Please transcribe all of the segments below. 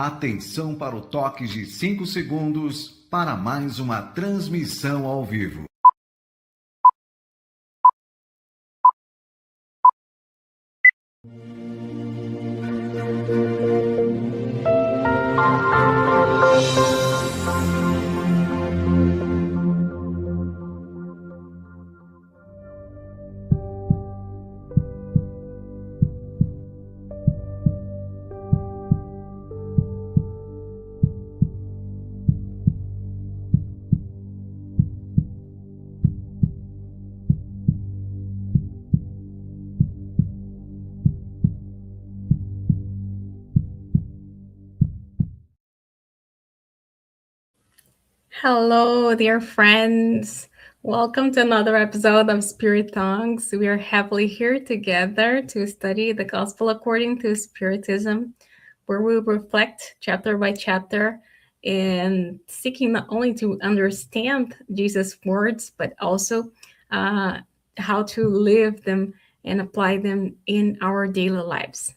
Atenção para o toque de 5 segundos para mais uma transmissão ao vivo. Hello, dear friends. Welcome to another episode of Spirit Tongues. We are happily here together to study the Gospel according to Spiritism, where we reflect chapter by chapter and seeking not only to understand Jesus' words, but also how to live them and apply them in our daily lives.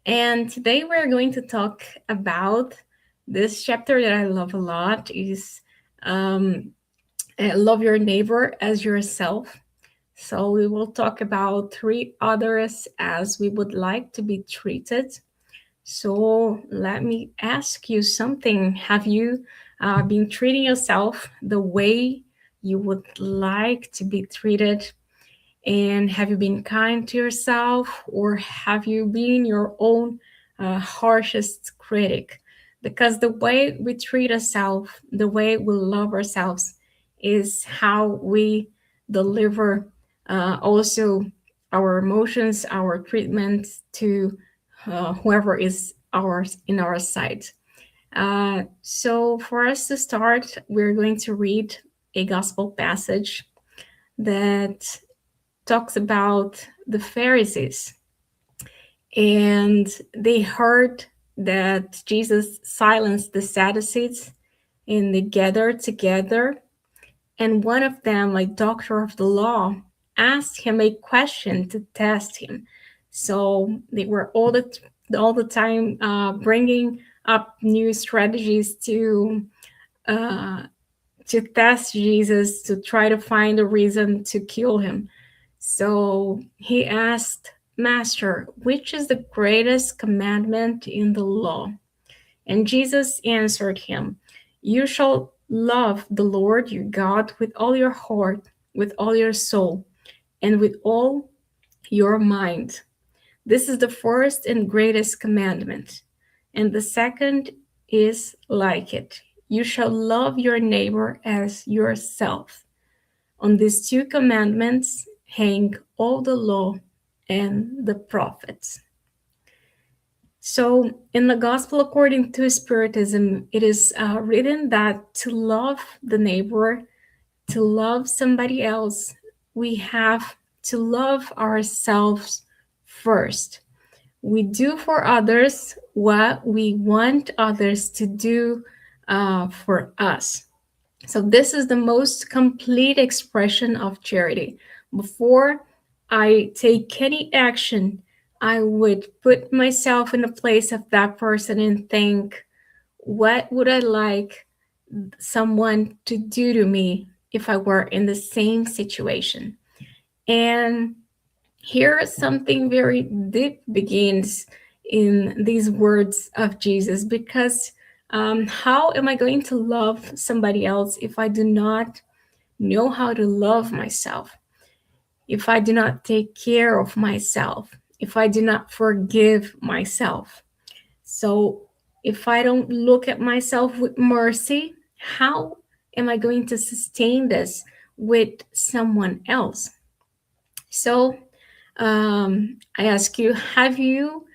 And today we're going to talk about this chapter that I love a lot is love your neighbor as yourself. So we will talk about treat others as we would like to be treated. So let me ask you something. Have you been treating yourself the way you would like to be treated? And have you been kind to yourself, or have you been your own harshest critic? Because the way we treat ourselves, the way we love ourselves, is how we deliver also our emotions, our treatment to whoever is in our side. So for us to start, we're going to read a gospel passage that talks about the Pharisees. And they heard that Jesus silenced the Sadducees, and they gathered together. And one of them, a doctor of the law, asked him a question to test him. So they were all the time bringing up new strategies to test Jesus, to try to find a reason to kill him. So he asked, Master, which is the greatest commandment in the law? And Jesus answered him, You shall love the Lord your God with all your heart, with all your soul, and with all your mind. This is the first and greatest commandment. And the second is like it. You shall love your neighbor as yourself. On these two commandments hang all the law and the prophets. So in the Gospel according to Spiritism, it is written that to love the neighbor, to love somebody else, we have to love ourselves first. We do for others what we want others to do for us. So this is the most complete expression of charity. Before I take any action, I would put myself in the place of that person and think, what would I like someone to do to me if I were in the same situation? And here something very deep begins in these words of Jesus, because how am I going to love somebody else if I do not know how to love myself? If I do not take care of myself? If I do not forgive myself? So if I don't look at myself with mercy, how am I going to sustain this with someone else? So I ask you, have you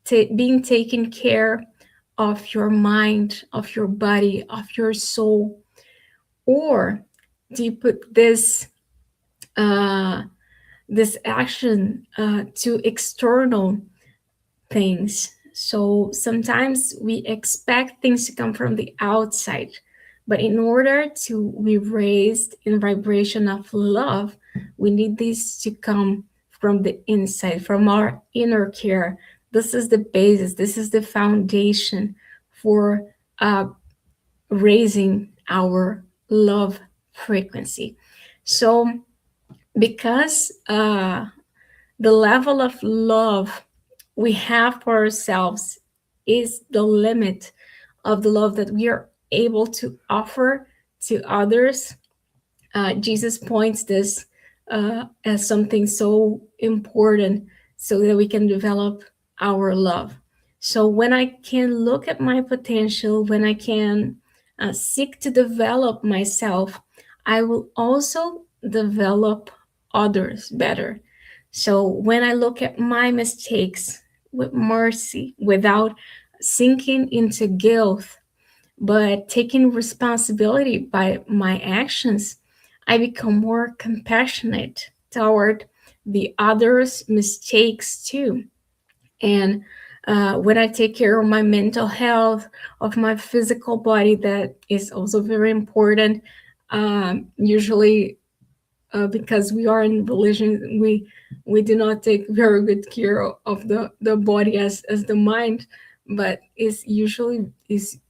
been taking care of your mind, of your body, of your soul? Or do you put this action to external things? So sometimes we expect things to come from the outside, but in order to be raised in vibration of love, we need this to come from the inside, from our inner care. This is the basis, this is the foundation for raising our love frequency. So because the level of love we have for ourselves is the limit of the love that we are able to offer to others, Jesus points this as something so important so that we can develop our love. So when I can look at my potential, when I can seek to develop myself, I will also develop others better. So when I look at my mistakes with mercy, without sinking into guilt, but taking responsibility by my actions, I become more compassionate toward the others' mistakes too. And when I take care of my mental health, of my physical body, that is also very important. Usually, because we are in religion, we do not take very good care of the body as the mind, but is usually is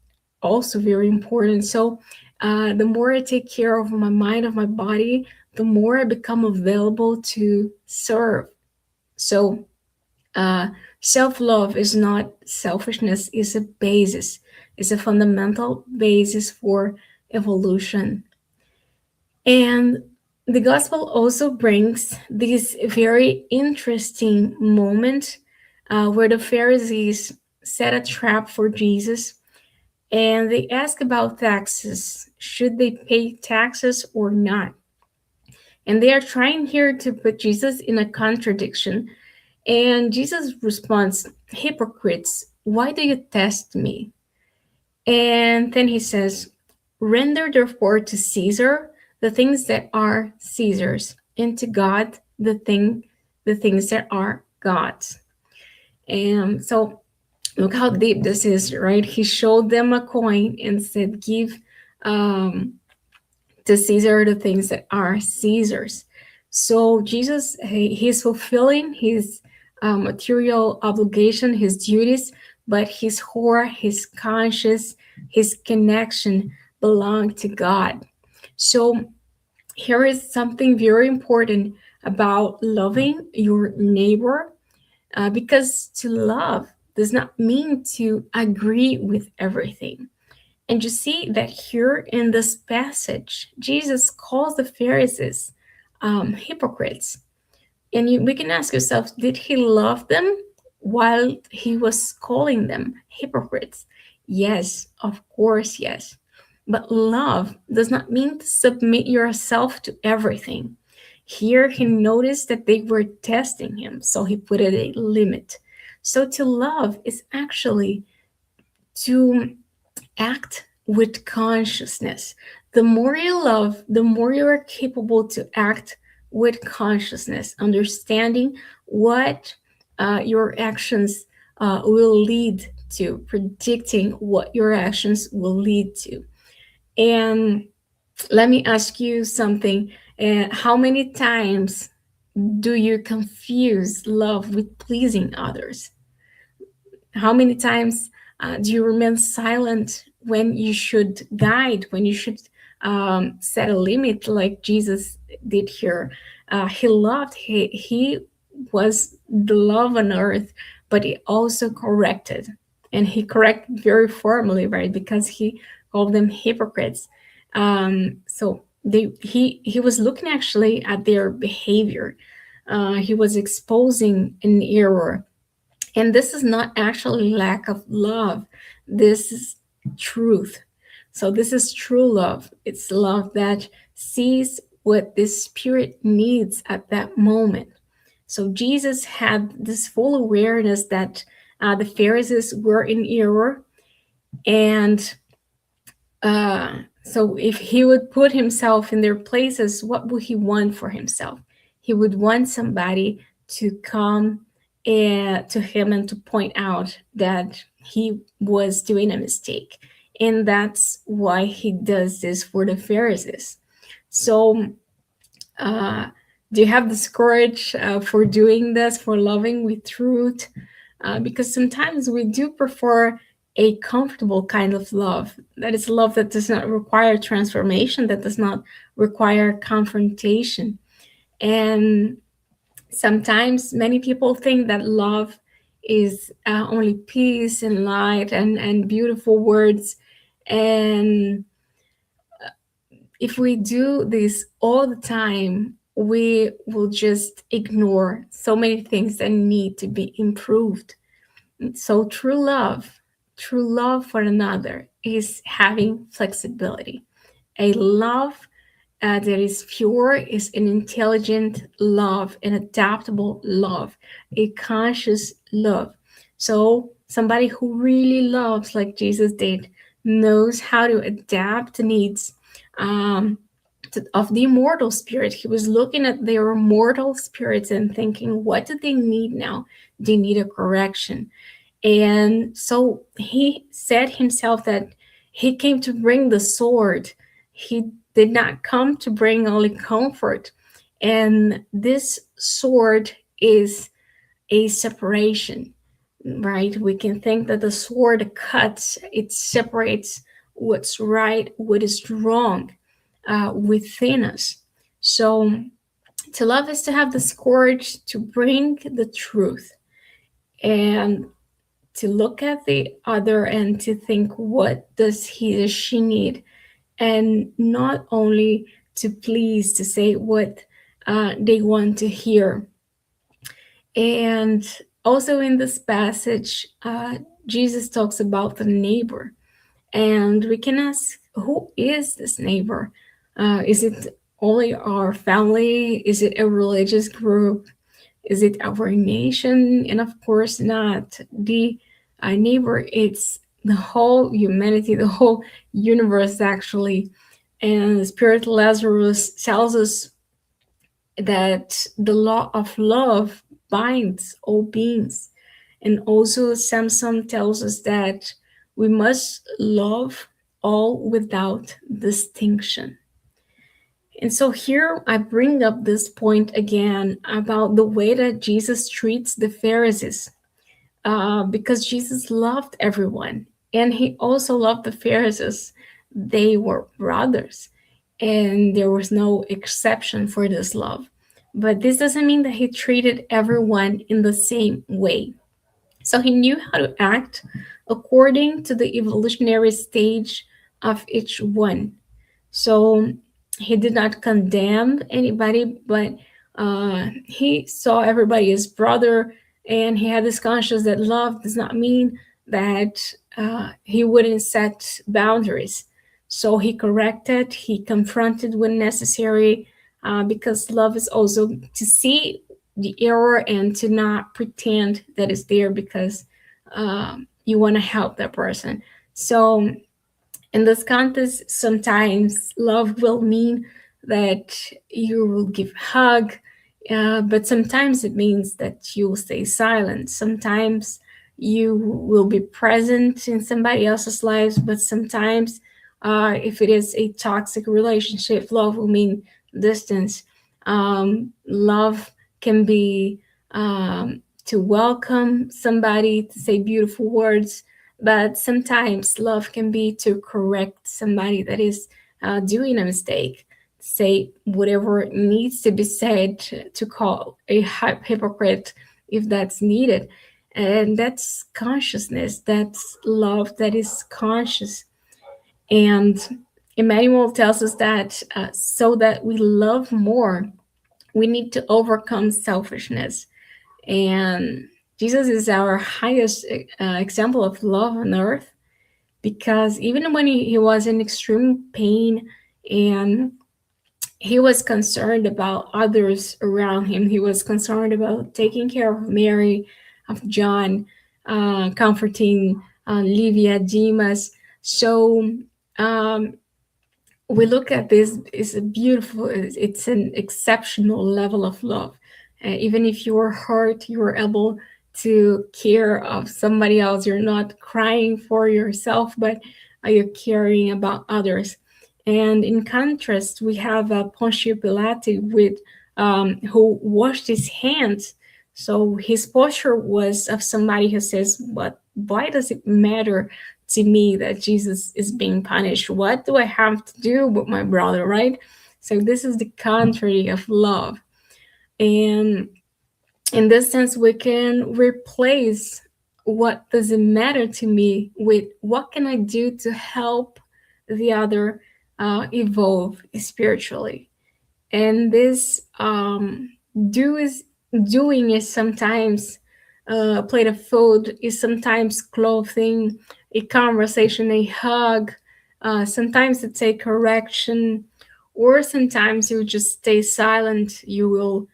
also very important. So the more I take care of my mind, of my body, the more I become available to serve. So self-love is not selfishness, it's a basis, it's a fundamental basis for evolution. And the gospel also brings this very interesting moment where the Pharisees set a trap for Jesus, and they ask about taxes. Should they pay taxes or not? And they are trying here to put Jesus in a contradiction. And Jesus responds, hypocrites, why do you test me? And then he says, render therefore to Caesar the things that are Caesar's, and to God the things that are God's. And so look how deep this is, right? He showed them a coin and said, give to Caesar the things that are Caesar's. So Jesus, he's fulfilling his material obligation, his duties, but his heart, his conscience, his connection belong to God. So here is something very important about loving your neighbor, because to love does not mean to agree with everything. And you see that here in this passage, Jesus calls the Pharisees hypocrites. And we can ask ourselves, did he love them while he was calling them hypocrites? Yes, of course, yes. But love does not mean to submit yourself to everything. Here he noticed that they were testing him, so he put it a limit. So to love is actually to act with consciousness. The more you love, the more you are capable to act with consciousness, understanding what your actions will lead to, predicting what your actions will lead to. And let me ask you something. How many times do you confuse love with pleasing others? How many times do you remain silent when you should guide, when you should set a limit like Jesus did here? He loved, he was the love on earth, but he also corrected. And he corrected very firmly, right? Because he called them hypocrites. So he was looking actually at their behavior. He was exposing an error. And this is not actually lack of love. This is truth. So this is true love. It's love that sees what the Spirit needs at that moment. So Jesus had this full awareness that the Pharisees were in error. And so if he would put himself in their places, what would he want for himself? He would want somebody to come to him and to point out that he was doing a mistake. And that's why he does this for the Pharisees. So do you have this courage for doing this, for loving with truth? Because sometimes we do prefer a comfortable kind of love. That is love that does not require transformation, that does not require confrontation. And sometimes many people think that love is only peace and light and beautiful words. And if we do this all the time, we will just ignore so many things that need to be improved. So true love for another is having flexibility. A love that is pure is an intelligent love, an adaptable love, a conscious love. So somebody who really loves like Jesus did knows how to adapt the needs um, of the immortal spirit. He was looking at their mortal spirits and thinking, what do they need now? They need a correction. And so he said himself that he came to bring the sword. He did not come to bring only comfort. And this sword is a separation, right? We can think that the sword cuts, it separates what's right, what is wrong within us. So to love is to have the courage to bring the truth and to look at the other and to think, what does he or she need? And not only to please, to say what they want to hear. And also in this passage, Jesus talks about the neighbor. And we can ask, who is this neighbor? Is it only our family? Is it a religious group? Is it our nation? And of course not. The neighbor, it's the whole humanity, the whole universe, actually. And the Spirit Lazarus tells us that the law of love binds all beings. And also, Samson tells us that we must love all without distinction. And so here I bring up this point again about the way that Jesus treats the Pharisees, because Jesus loved everyone and he also loved the Pharisees. They were brothers and there was no exception for this love. But this doesn't mean that he treated everyone in the same way. So he knew how to act according to the evolutionary stage of each one. So he did not condemn anybody, but he saw everybody as brother, and he had this conscience that love does not mean that he wouldn't set boundaries. So he corrected, he confronted when necessary, because love is also to see the error and to not pretend that it's there because you want to help that person. So in this context, sometimes love will mean that you will give a hug, but sometimes it means that you will stay silent. Sometimes you will be present in somebody else's lives, but sometimes if it is a toxic relationship, love will mean distance. Love can be to welcome somebody, to say beautiful words, but sometimes love can be to correct somebody that is doing a mistake, say whatever needs to be said to call a hypocrite if that's needed. And that's consciousness, that's love that is conscious. And Emmanuel tells us that so that we love more, we need to overcome selfishness. And Jesus is our highest example of love on earth, because even when he was in extreme pain and he was concerned about others around him, he was concerned about taking care of Mary, of John, comforting Livia, Demas. So we look at this, it's a beautiful, it's an exceptional level of love. Even if you're hurt, you're able to care of somebody else. You're not crying for yourself, but you're caring about others. And in contrast, we have Pontius Pilate with who washed his hands So his posture was of somebody who says, why does it matter to me that Jesus is being punished? What do I have to do with my brother, right? So this is the contrary of love. And in this sense, we can replace what does it matter to me with what can I do to help the other evolve spiritually. And this doing is sometimes a plate of food, is sometimes clothing, a conversation, a hug. Sometimes it's a correction, or sometimes you just stay silent. You will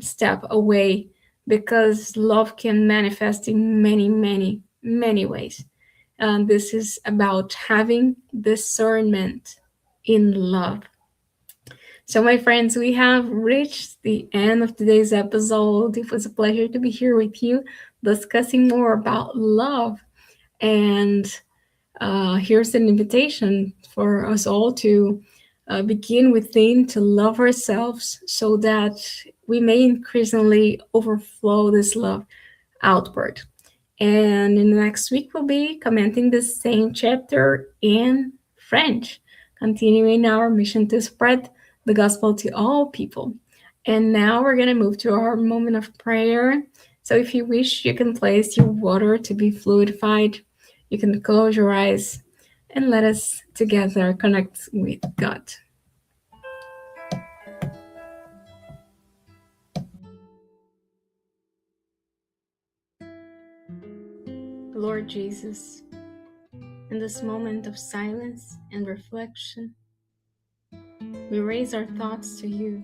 step away, because love can manifest in many, many, many ways. This is about having discernment in love. So, my friends, we have reached the end of today's episode. It was a pleasure to be here with you, discussing more about love. And here's an invitation for us all to begin within, to love ourselves, so that we may increasingly overflow this love outward. And in the next week, we'll be commenting the same chapter in French, continuing our mission to spread the gospel to all people. And now we're going to move to our moment of prayer. So if you wish, you can place your water to be fluidified. You can close your eyes and let us together connect with God. Lord Jesus, in this moment of silence and reflection, we raise our thoughts to you,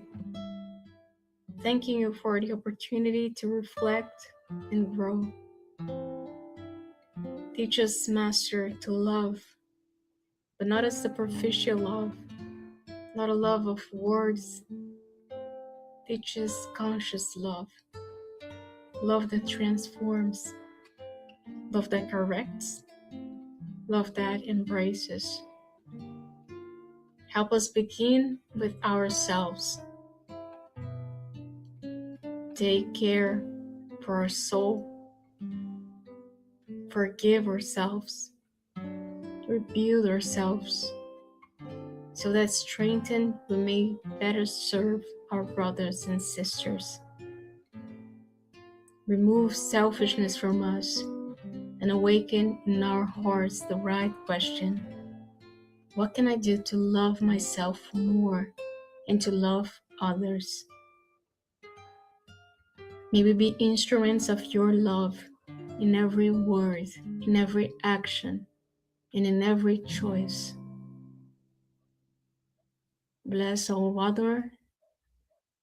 thanking you for the opportunity to reflect and grow. Teach us, Master, to love, but not a superficial love, not a love of words. Teach us conscious love, love that transforms, love that corrects, love that embraces. Help us begin with ourselves. Take care for our soul, forgive ourselves, rebuild ourselves, so that strengthened we may better serve our brothers and sisters. Remove selfishness from us and awaken in our hearts the right question: what can I do to love myself more and to love others? May we be instruments of your love in every word, in every action, and in every choice. Bless our water,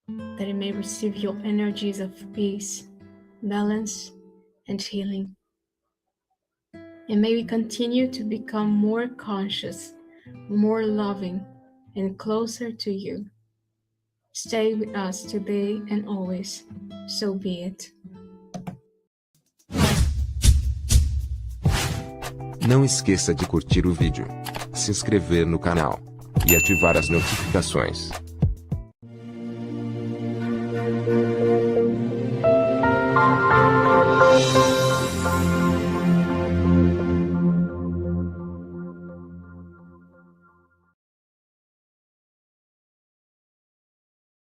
that it may receive your energies of peace, balance, and healing. And may we continue to become more conscious, more loving, and closer to you. Stay with us today and always. So be it. Não esqueça de curtir o vídeo, se inscrever no canal e ativar as notificações.